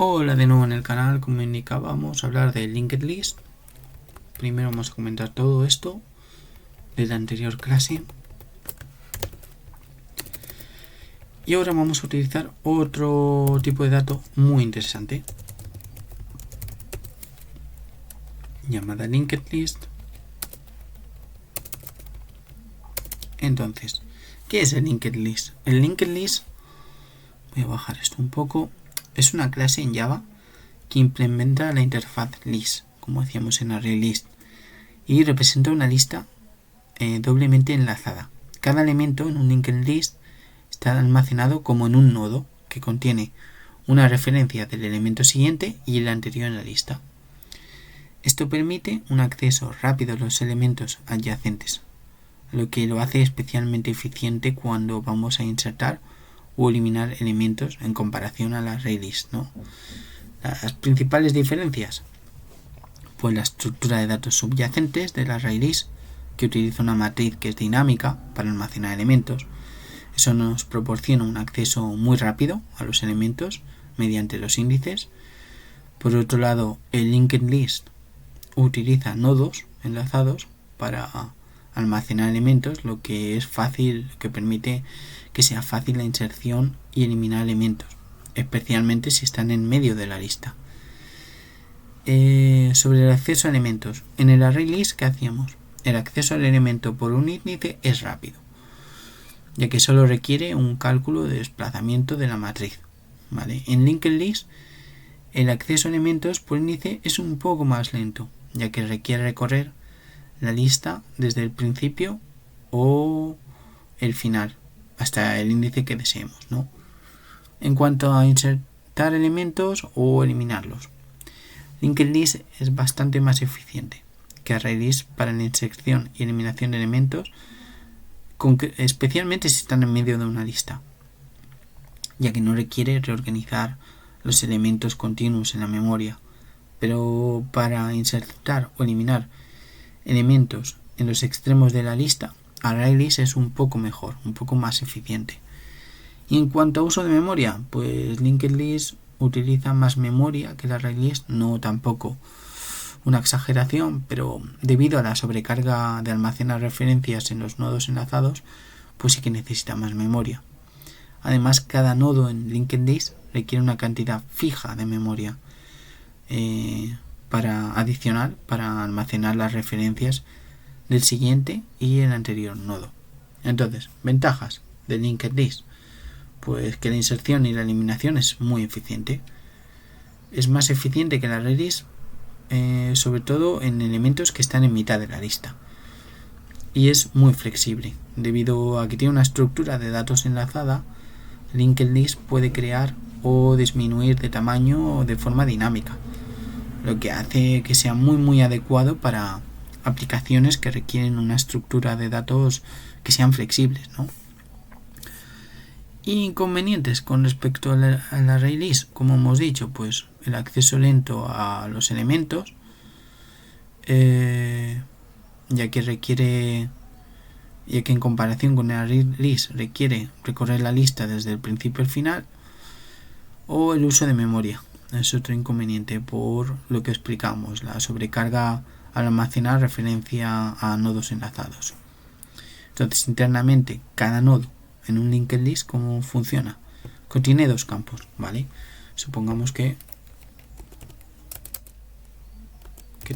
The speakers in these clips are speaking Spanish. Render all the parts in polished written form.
Hola de nuevo en el canal. Como indicaba, vamos a hablar de linked list. Primero vamos a comentar todo esto de la anterior clase. Y ahora vamos a utilizar otro tipo de dato muy interesante, llamada linked list. Entonces, ¿qué es el linked list? El linked list, voy a bajar esto un poco, es una clase en Java que implementa la interfaz list, como decíamos en ArrayList, y representa una lista doblemente enlazada. Cada elemento en un linked list está almacenado como en un nodo que contiene una referencia del elemento siguiente y el anterior en la lista. Esto permite un acceso rápido a los elementos adyacentes, lo que lo hace especialmente eficiente cuando vamos a insertar o eliminar elementos en comparación a la ArrayList, ¿no? Las principales diferencias, pues la estructura de datos subyacentes de la ArrayList, que utiliza una matriz que es dinámica para almacenar elementos. Eso nos proporciona un acceso muy rápido a los elementos mediante los índices. Por otro lado, el linked list utiliza nodos enlazados para almacenar elementos, lo que es fácil, que permite que sea fácil la inserción y eliminar elementos, especialmente si están en medio de la lista. Sobre el acceso a elementos, en el ArrayList, ¿qué hacíamos? El acceso al elemento por un índice es rápido, ya que solo requiere un cálculo de desplazamiento de la matriz, ¿vale? En linked list, el acceso a elementos por índice es un poco más lento, ya que requiere recorrer la lista desde el principio o el final hasta el índice que deseemos, ¿no? En cuanto a insertar elementos o eliminarlos, linked list es bastante más eficiente que ArrayList para la inserción y eliminación de elementos, especialmente si están en medio de una lista, ya que no requiere reorganizar los elementos continuos en la memoria. Pero para insertar o eliminar elementos en los extremos de la lista, ArrayList es un poco mejor, un poco más eficiente. Y en cuanto a uso de memoria, pues linked list utiliza más memoria que la ArrayList, no tampoco una exageración, pero debido a la sobrecarga de almacenar referencias en los nodos enlazados, pues sí que necesita más memoria. Además, cada nodo en linked list requiere una cantidad fija de memoria adicional para almacenar las referencias del siguiente y el anterior nodo. Entonces, ventajas de linked list, pues que la inserción y la eliminación es muy eficiente. Es más eficiente que la ArrayList, sobre todo en elementos que están en mitad de la lista, y es muy flexible debido a que tiene una estructura de datos enlazada. Linked list puede crear o disminuir de tamaño de forma dinámica, lo que hace que sea muy adecuado para aplicaciones que requieren una estructura de datos que sean flexibles, ¿no? Inconvenientes con respecto a la ArrayList, como hemos dicho, pues el acceso lento a los elementos, ya que en comparación con el ArrayList requiere recorrer la lista desde el principio al final, o el uso de memoria es otro inconveniente por lo que explicamos, la sobrecarga al almacenar referencia a nodos enlazados. Entonces, internamente, cada nodo en un linked list, ¿cómo funciona? Contiene dos campos, ¿vale? Supongamos que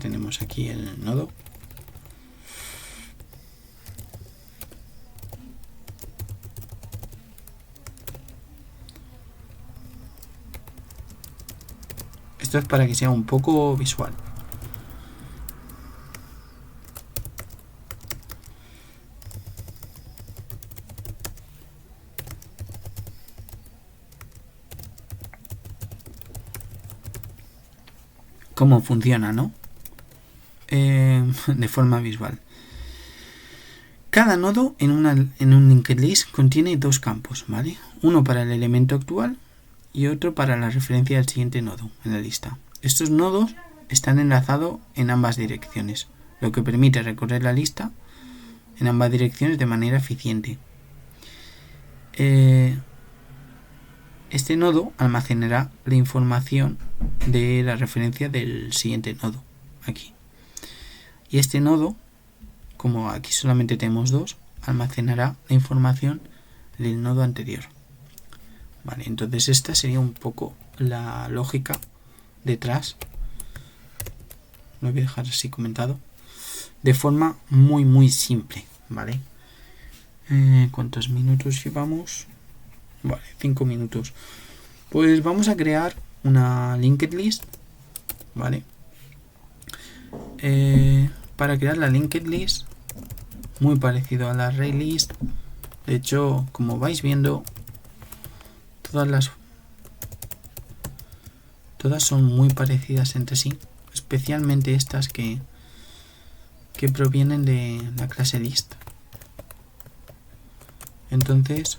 tenemos aquí el nodo. Esto es para que sea un poco visual. Cómo funciona, ¿no? De forma visual. Cada nodo en un linked list contiene dos campos, ¿vale? Uno para el elemento actual y otro para la referencia al siguiente nodo en la lista. Estos nodos están enlazados en ambas direcciones, lo que permite recorrer la lista en ambas direcciones de manera eficiente. este nodo almacenará la información de la referencia del siguiente nodo, aquí. Y este nodo, como aquí solamente tenemos dos, almacenará la información del nodo anterior. Vale, entonces esta sería un poco la lógica detrás. Lo voy a dejar así comentado. De forma muy simple, ¿vale? ¿Cuántos minutos llevamos? Vale, 5 minutos. Pues vamos a crear una linked list, ¿vale? Para crear la linked list, muy parecido a la array list. De hecho, como vais viendo, todas son muy parecidas entre sí, especialmente estas que provienen de la clase list. Entonces,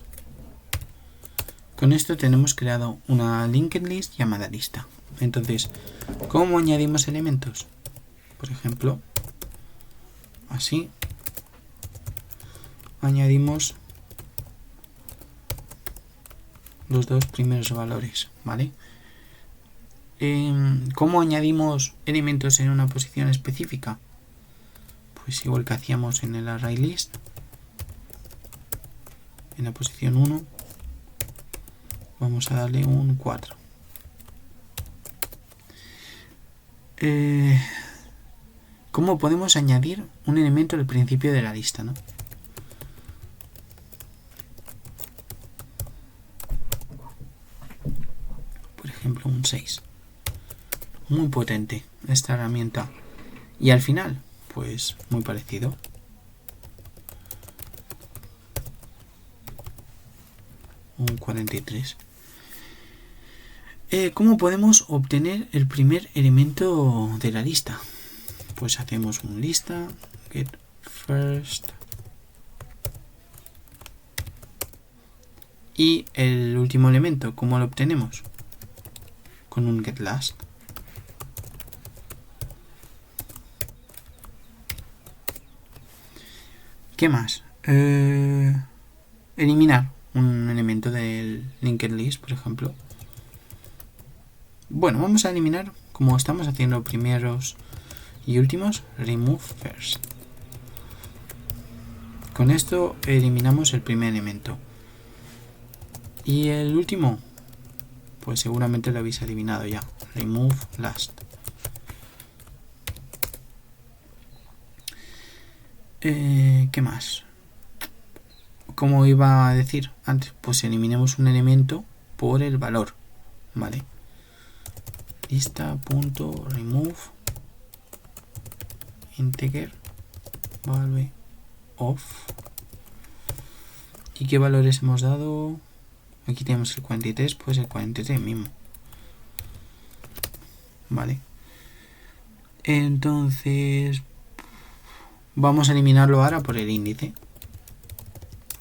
con esto tenemos creado una linked list llamada lista. Entonces, ¿cómo añadimos elementos? Por ejemplo, así añadimos los dos primeros valores, ¿vale? ¿Cómo añadimos elementos en una posición específica? Pues igual que hacíamos en el array list, en la posición 1 vamos a darle un 4. ¿Cómo podemos añadir un elemento al principio de la lista, ¿no? Por ejemplo, un 6. Muy potente esta herramienta. Y al final, pues muy parecido. Un 43. ¿Cómo podemos obtener el primer elemento de la lista? Pues hacemos un lista get first y el último elemento, ¿cómo lo obtenemos? Con un get last. ¿Qué más? Eliminar un elemento del linked list, por ejemplo. Bueno, vamos a eliminar, como estamos haciendo primeros y últimos, remove first. Con esto eliminamos el primer elemento. Y el último, pues seguramente lo habéis adivinado ya, remove last. ¿Qué más? Como iba a decir antes, pues eliminemos un elemento por el valor, ¿vale? Lista.remove integer value of. ¿Y qué valores hemos dado? Aquí tenemos el 43, pues el 43 mismo, ¿vale? Entonces vamos a eliminarlo ahora por el índice.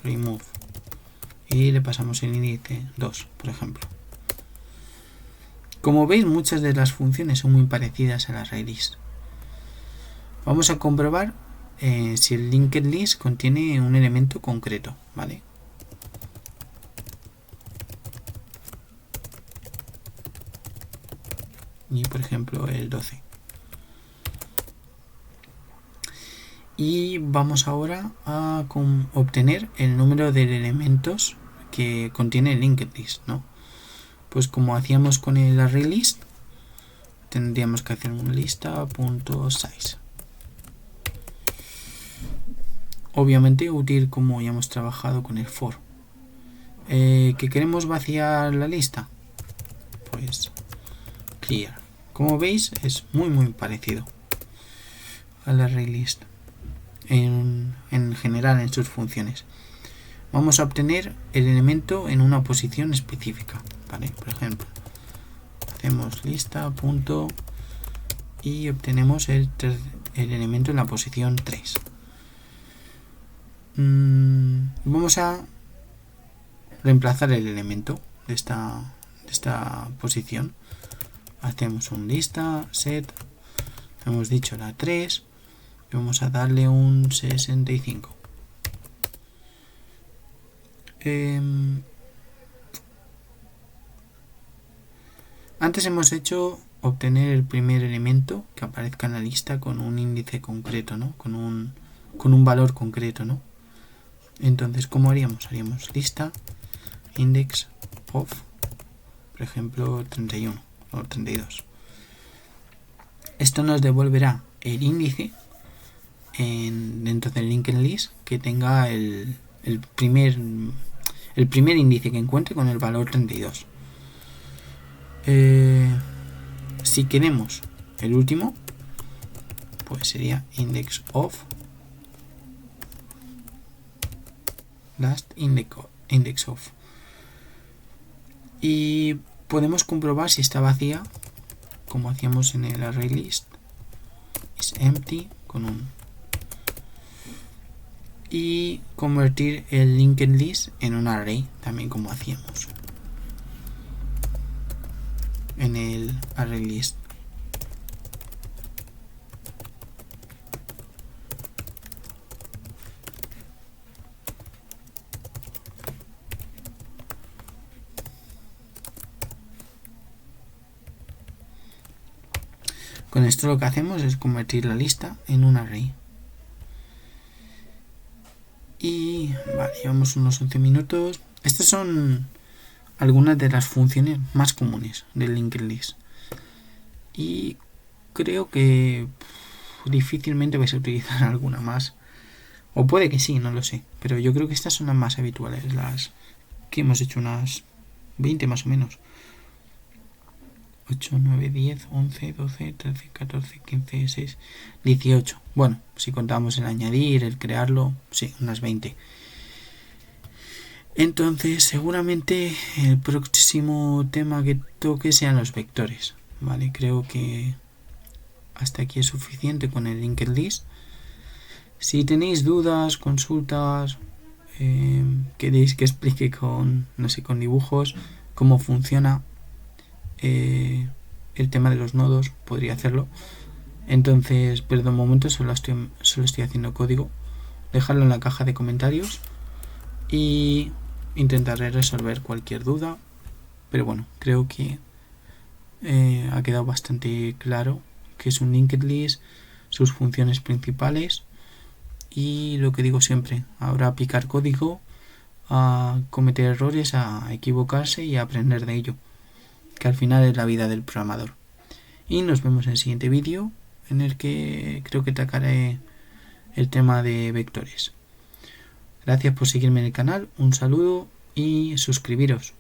Remove. Y le pasamos el índice 2, por ejemplo. Como veis, muchas de las funciones son muy parecidas a las array list. Vamos a comprobar si el linked list contiene un elemento concreto, ¿vale? Y por ejemplo el 12. Y vamos ahora a obtener el número de elementos que contiene el linked list, ¿no? Pues como hacíamos con el array list, tendríamos que hacer un lista.size. Obviamente útil como ya hemos trabajado con el for. ¿Que queremos vaciar la lista? Pues clear. Como veis es muy parecido al array list en general en sus funciones. Vamos a obtener el elemento en una posición específica, ¿vale? Por ejemplo, hacemos lista punto y obtenemos el elemento en la posición 3. Vamos a reemplazar el elemento de esta posición. Hacemos un lista set, hemos dicho la 3 y vamos a darle un 65. Antes hemos hecho obtener el primer elemento que aparezca en la lista con un índice concreto, ¿no? Con un valor concreto, ¿no? Entonces, ¿cómo haríamos? Haríamos lista index of, por ejemplo, 31 o 32. Esto nos devolverá el índice dentro del linked list que tenga el primer índice que encuentre con el valor 32. Si queremos el último, pues sería index of last index of. Y podemos comprobar si está vacía, como hacíamos en el array list, is empty con un, y convertir el linked list en un array, también como hacíamos en el array list. Con esto lo que hacemos es convertir la lista en un array. Y vale, llevamos unos 11 minutos. Estas son algunas de las funciones más comunes del linked list. Y creo que difícilmente vais a utilizar alguna más. O puede que sí, no lo sé. Pero yo creo que estas son las más habituales. Las que hemos hecho unas 20 más o menos. 8, 9, 10, 11, 12, 13, 14, 15, 16, 18. Bueno, si contamos el añadir, el crearlo, sí, unas 20. Entonces, seguramente el próximo tema que toque sean los vectores. Vale, creo que hasta aquí es suficiente con el linked list. Si tenéis dudas, consultas, queréis que explique con dibujos cómo funciona el tema de los nodos, podría hacerlo. Entonces, pero de momento solo estoy haciendo código. Dejarlo en la caja de comentarios y intentaré resolver cualquier duda. Pero bueno, creo que ha quedado bastante claro qué es un linked list, sus funciones principales y lo que digo siempre, ahora picar código, a cometer errores, a equivocarse y a aprender de ello, que al final es la vida del programador. Y nos vemos en el siguiente vídeo, en el que creo que tocaré el tema de vectores. Gracias por seguirme en el canal, un saludo y suscribiros.